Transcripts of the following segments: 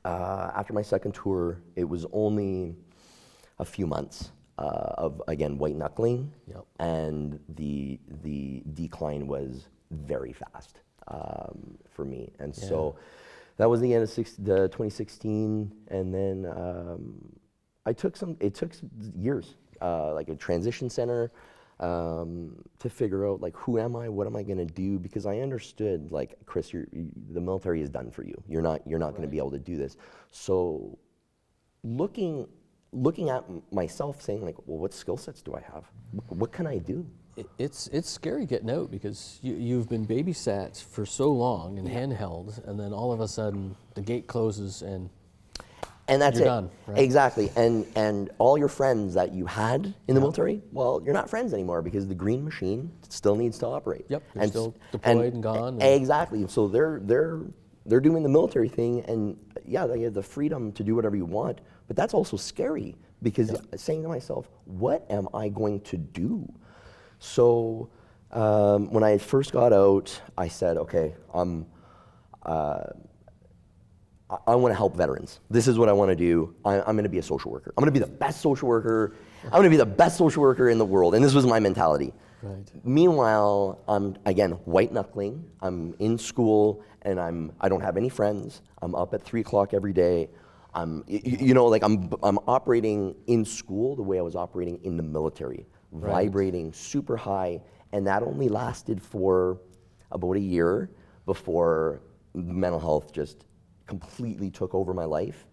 After my second tour, it was only a few months of, again, white knuckling, and the decline was very fast for me. And so that was the end of the 2016, and then it took years, like a transition center, to figure out, like, who am I, what am I gonna do? Because I understood, like, Chris, the military is done for you. You're not gonna be able to do this. So looking at myself, saying, like, well, what skill sets do I have? What can I do? It's scary getting out, because you've been babysat for so long and handheld, and then all of a sudden the gate closes and that's you're it. done, right? Exactly. And all your friends that you had in the military, well, you're not friends anymore, because the green machine still needs to operate. Yep. They're still deployed and gone. Exactly. So they're doing the military thing, and they have the freedom to do whatever you want, but that's also scary, because saying to myself, what am I going to do? So when I first got out, I said, okay, I want to help veterans. This is what I want to do. I'm going to be a social worker. I'm going to be the best social worker. I'm going to be the best social worker in the world. And this was my mentality. Right. Meanwhile, I'm, again, white knuckling. I'm in school, and I don't have any friends. I'm up at 3 o'clock every day. I'm operating in school the way I was operating in the military, vibrating super high. And that only lasted for about a year before mental health just completely took over my life.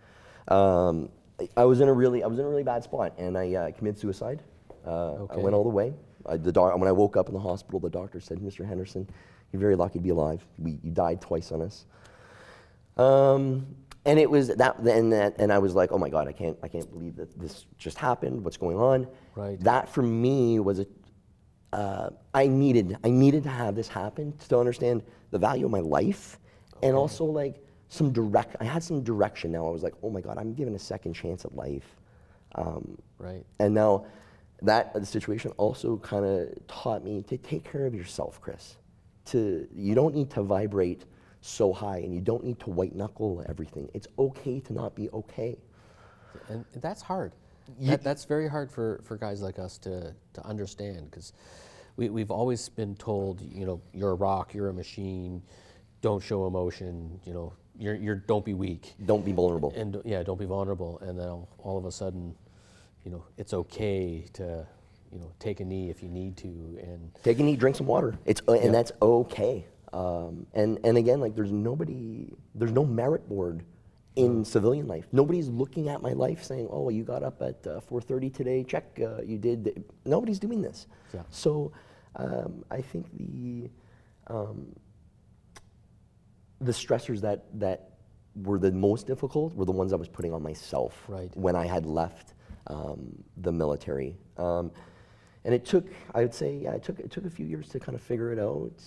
I was in a really bad spot, and I committed suicide. I went all the way. When I woke up in the hospital, the doctor said, "Mr. Henderson, you're very lucky to be alive. You died twice on us." And it was and I was like, "Oh my God, I can't believe that this just happened. What's going on?" Right. That for me was I needed to have this happen to understand the value of my life, and also, like, I had some direction now. I was like, oh my God, I'm given a second chance at life. And now the situation also kind of taught me to take care of yourself, Chris. You don't need to vibrate so high, and you don't need to white knuckle everything. It's okay to not be okay. And that's hard. That's very hard for guys like us to understand, because we've always been told, you're a rock, you're a machine, don't show emotion, don't be weak. Don't be vulnerable. And don't be vulnerable. And then all of a sudden, it's okay to, take a knee if you need to, and take a knee, drink some water. And that's okay. And again, like, there's no merit board in civilian life. Nobody's looking at my life saying, oh, you got up at 4:30 today, check, you did. Nobody's doing this. Yeah. So I think the stressors that were the most difficult were the ones I was putting on myself when I had left the military. And it took, I would say, it took a few years to kind of figure it out,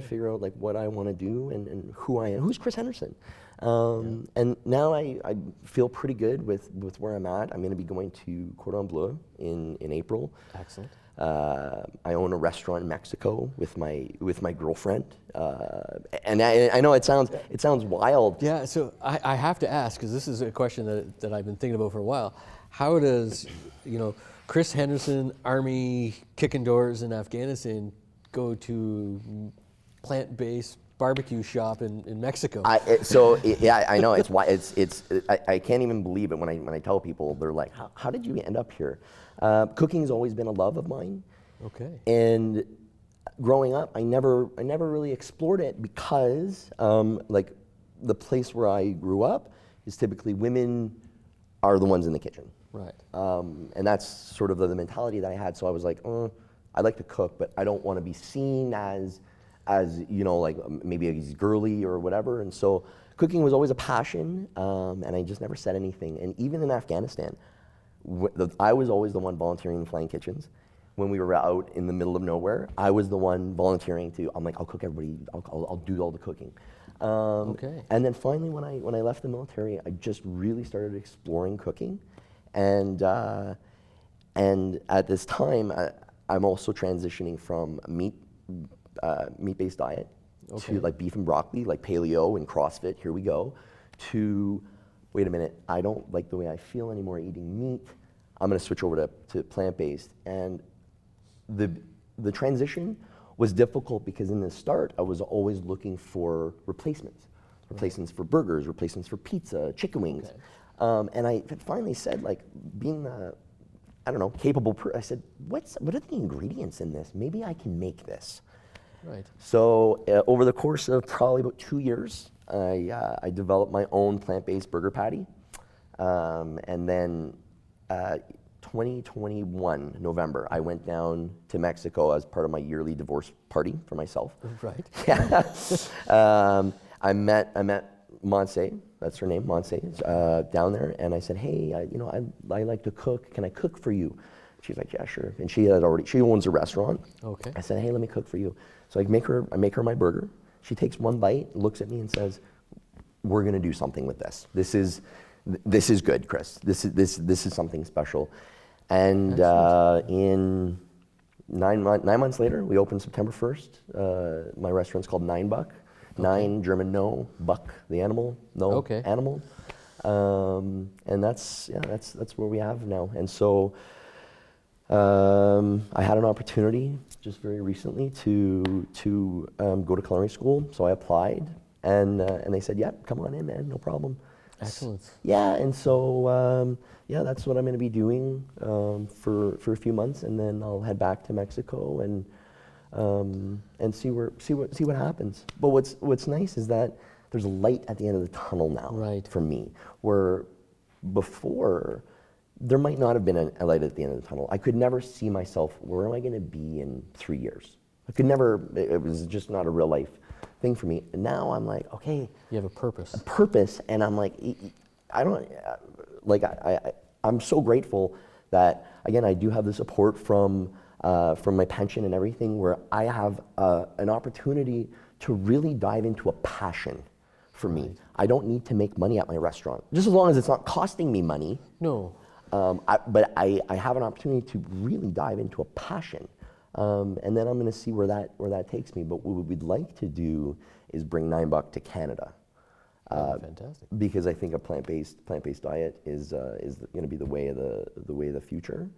figure out, like, what I want to do and who I am. Who's Chris Henderson? And now I feel pretty good with where I'm at. I'm going to be going to Cordon Bleu in April. Excellent. I own a restaurant in Mexico with my girlfriend, and I know it sounds wild. Yeah, so I have to ask, because this is a question that I've been thinking about for a while. How does Chris Henderson, Army, kicking doors in Afghanistan, go to plant-based barbecue shop in Mexico? I know it's why I can't even believe it when I tell people. They're like, how did you end up here? Cooking has always been a love of mine. Okay. And growing up, I never really explored it, because like, the place where I grew up is typically women are the ones in the kitchen. Right. And that's sort of the mentality that I had. So I was like, I like to cook, but I don't want to be seen as like, maybe he's girly or whatever. And so cooking was always a passion, and I just never said anything. And even in Afghanistan, I was always the one volunteering in flying kitchens. When we were out in the middle of nowhere, I was the one volunteering I'm like, I'll cook everybody, I'll do all the cooking. And then finally, when I left the military, I just really started exploring cooking. And at this time, I'm also transitioning from meat-based diet to, like, beef and broccoli, like paleo and CrossFit, here we go, to, wait a minute, I don't like the way I feel anymore eating meat. I'm gonna switch over to plant-based. And the transition was difficult because in the start, I was always looking for replacements. Replacements for burgers, replacements for pizza, chicken wings. Okay. And I finally said, like, being the, I don't know, capable I said, what are the ingredients in this? Maybe I can make this. Right. So over the course of probably about 2 years, I developed my own plant-based burger patty. And then 2021, November, I went down to Mexico as part of my yearly divorce party for myself. Right. Yeah. I met Monse, that's her name, Monse, down there, and I said, hey, I like to cook. Can I cook for you? She's like, yeah, sure. And she owns a restaurant. Okay. I said, hey, let me cook for you. So I make her my burger. She takes one bite, looks at me, and says, we're gonna do something with this. This is good, Chris. This is something special. And in 9 months later, we opened September 1st. My restaurant's called 9 Buck. Okay. 9 German no, buck the animal, no okay. Animal. And that's where we have now. And so I had an opportunity just very recently to go to culinary school. So I applied, and they said, "Yeah, come on in, man, no problem." Excellent. Yeah, and so that's what I'm going to be doing for a few months, and then I'll head back to Mexico and see what happens. But what's nice is that there's a light at the end of the tunnel now. Right. For me, where before there might not have been a light at the end of the tunnel. I could never see myself, where am I going to be in 3 years? I could never, it was just not a real life thing for me. And now I'm like, okay. You have a purpose. A purpose, and I'm like, I'm so grateful that, again, I do have the support from my pension and everything, where I have an opportunity to really dive into a passion for me. I don't need to make money at my restaurant, just as long as it's not costing me money. No. But I have an opportunity to really dive into a passion, and then I'm going to see where that takes me. But what we'd like to do is bring 9 Buck to Canada. Fantastic. Because I think a plant-based diet is going to be the way of the future.